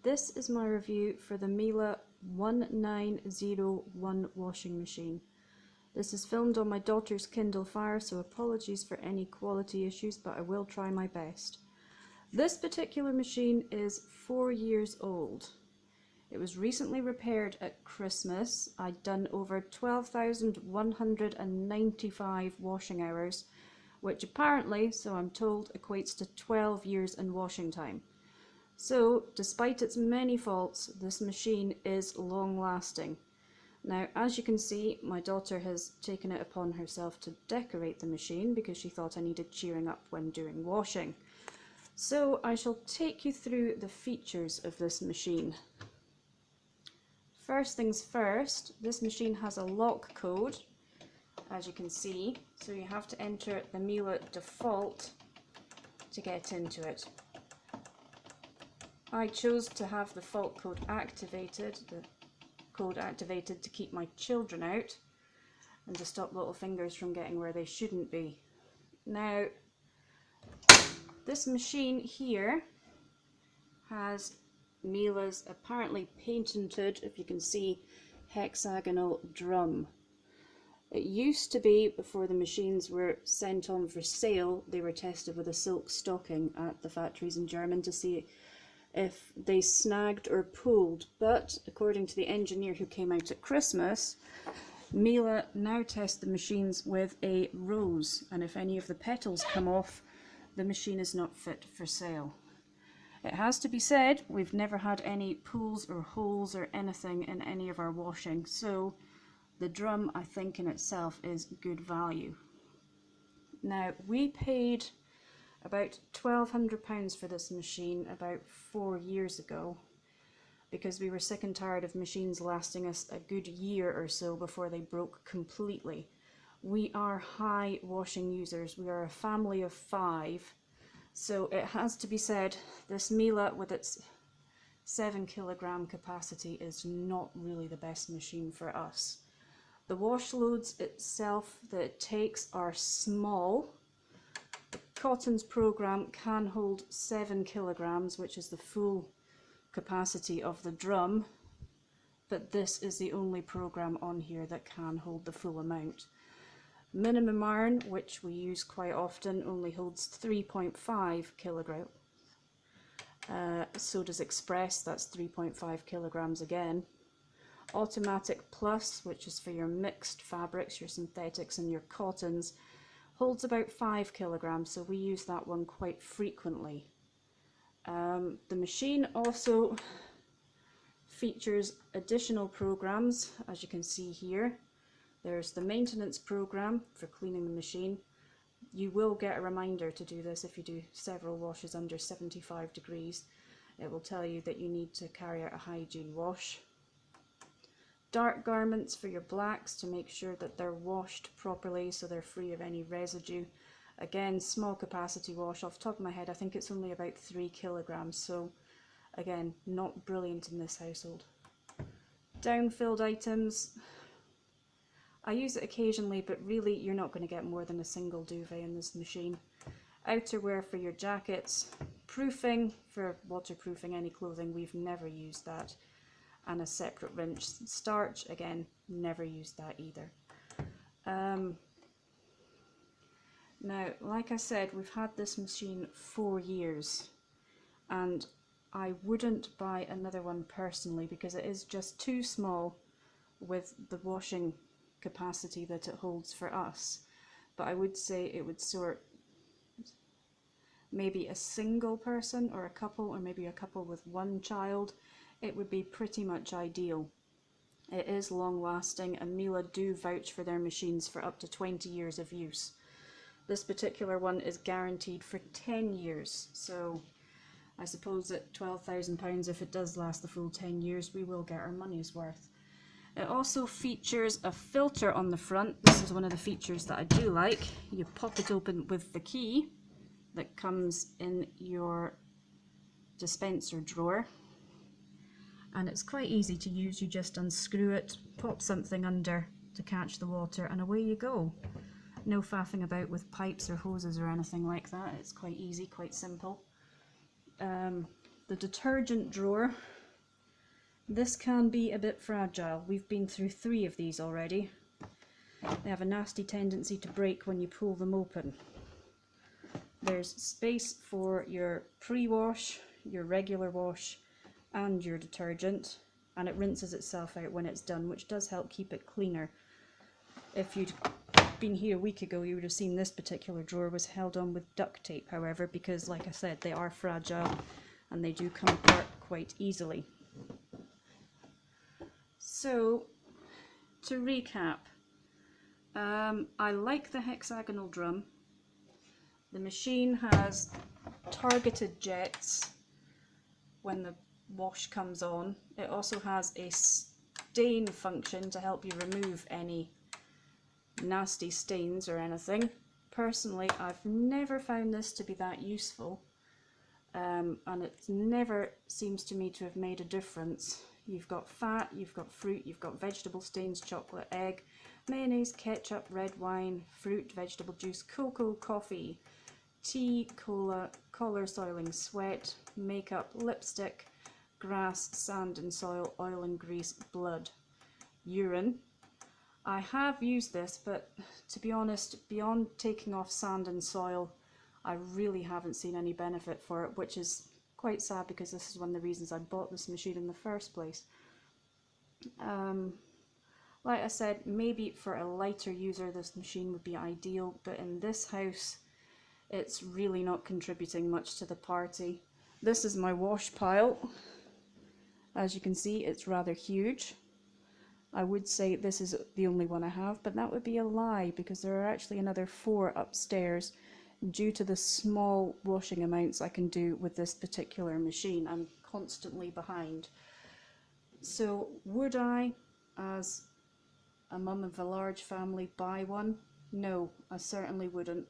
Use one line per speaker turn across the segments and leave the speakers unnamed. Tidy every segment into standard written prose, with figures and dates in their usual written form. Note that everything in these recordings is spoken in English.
This is my review for the MIELE 1901 washing machine. This is filmed on my daughter's Kindle Fire, so apologies for any quality issues, but I will try my best. This particular machine is 4 years old. It was recently repaired at Christmas. I'd done over 12,195 washing hours, which apparently, so I'm told, equates to 12 years in washing time. So, despite its many faults, this machine is long-lasting. Now, as you can see, my daughter has taken it upon herself to decorate the machine because she thought I needed cheering up when doing washing. So, I shall take you through the features of this machine. First things first, this machine has a lock code, as you can see, so you have to enter the MIELE default to get into it. I chose to have the fault code activated, to keep my children out and to stop little fingers from getting where they shouldn't be. Now, this machine here has MIELE's apparently patented, if you can see, hexagonal drum. It used to be, before the machines were sent on for sale, they were tested with a silk stocking at the factories in Germany to see if they snagged or pulled, but according to the engineer who came out at Christmas, MIELE now test the machines with a rose, and if any of the petals come off, the machine is not fit for sale. It has to be said, we've never had any pulls or holes or anything in any of our washing, so the drum, I think, in itself is good value. Now, we paid about £1,200 for this machine about 4 years ago because we were sick and tired of machines lasting us a good year or so before they broke completely. We are high washing users. We are a family of 5, so it has to be said, this MIELE with its 7 kilogram capacity is not really the best machine for us. The wash loads itself that it takes are small. Cotton's program can hold 7 kilograms, which is the full capacity of the drum, but this is the only program on here that can hold the full amount. Minimum iron, which we use quite often, only holds 3.5 kilograms. So does Express, that's 3.5 kilograms again. Automatic Plus, which is for your mixed fabrics, your synthetics and your cottons, holds about 5 kilograms, so we use that one quite frequently. The machine also features additional programs, as you can see here. There's the maintenance program for cleaning the machine. You will get a reminder to do this if you do several washes under 75 degrees. It will tell you that you need to carry out a hygiene wash. Dark garments for your blacks to make sure that they're washed properly so they're free of any residue. Again, small capacity wash. Off the top of my head, I think it's only about 3 kilograms, so again, not brilliant in this household. Down-filled items. I use it occasionally, but really you're not going to get more than a single duvet in this machine. Outerwear for your jackets. Proofing for waterproofing any clothing, we've never used that. And a separate rinse. Starch, again, never used that either. Now, like I said, we've had this machine 4 years, and I wouldn't buy another one personally because it is just too small with the washing capacity that it holds for us. But I would say it would sort maybe a single person or a couple, or maybe a couple with one child. It would be pretty much ideal. It is long lasting, and MIELE do vouch for their machines for up to 20 years of use. This particular one is guaranteed for 10 years, so I suppose at £12,000, if it does last the full 10 years, we will get our money's worth. It also features a filter on the front. This is one of the features that I do like. You pop it open with the key that comes in your dispenser drawer. And it's quite easy to use. You just unscrew it, pop something under to catch the water, and away you go. No faffing about with pipes or hoses or anything like that. It's quite easy, quite simple. The detergent drawer This can be a bit fragile. We've been through 3 of these already. They have a nasty tendency to break when you pull them open. There's space for your pre-wash, your regular wash, and your detergent, and it rinses itself out when it's done, which does help keep it cleaner. If you'd been here a week ago, you would have seen this particular drawer was held on with duct tape, however, because like I said, they are fragile and they do come apart quite easily. So, to recap, I like the hexagonal drum. The machine has targeted jets when the wash comes on. It also has a stain function to help you remove any nasty stains or anything. Personally, I've never found this to be that useful, and it never seems to me to have made a difference. You've got fat, you've got fruit, you've got vegetable stains, chocolate, egg, mayonnaise, ketchup, red wine, fruit, vegetable juice, cocoa, coffee, tea, cola, collar, soiling, sweat, makeup, lipstick, grass, sand and soil, oil and grease, blood, urine. I have used this, but to be honest, beyond taking off sand and soil, I really haven't seen any benefit for it, which is quite sad because this is one of the reasons I bought this machine in the first place. Like I said, maybe for a lighter user this machine would be ideal, but in this house it's really not contributing much to the party. This is my wash pile. As you can see, it's rather huge. I would say this is the only one I have, but that would be a lie because there are actually another 4 upstairs due to the small washing amounts I can do with this particular machine. I'm constantly behind. So would I, as a mum of a large family, buy one? No, I certainly wouldn't.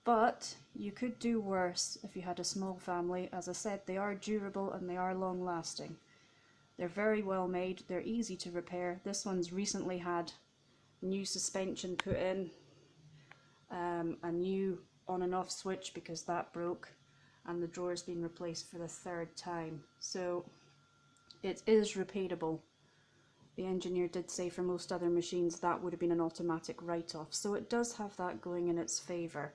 But you could do worse if you had a small family. As I said, they are durable and they are long lasting. They're very well made, they're easy to repair. This one's recently had new suspension put in, a new on and off switch because that broke, and the drawer's been replaced for the 3rd time. So it is repairable. The engineer did say for most other machines that would have been an automatic write-off, so it does have that going in its favour.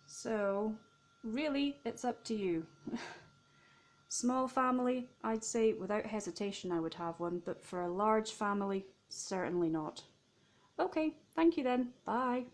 So really, it's up to you. Small family, I'd say without hesitation I would have one, but for a large family, certainly not. Okay, thank you then. Bye.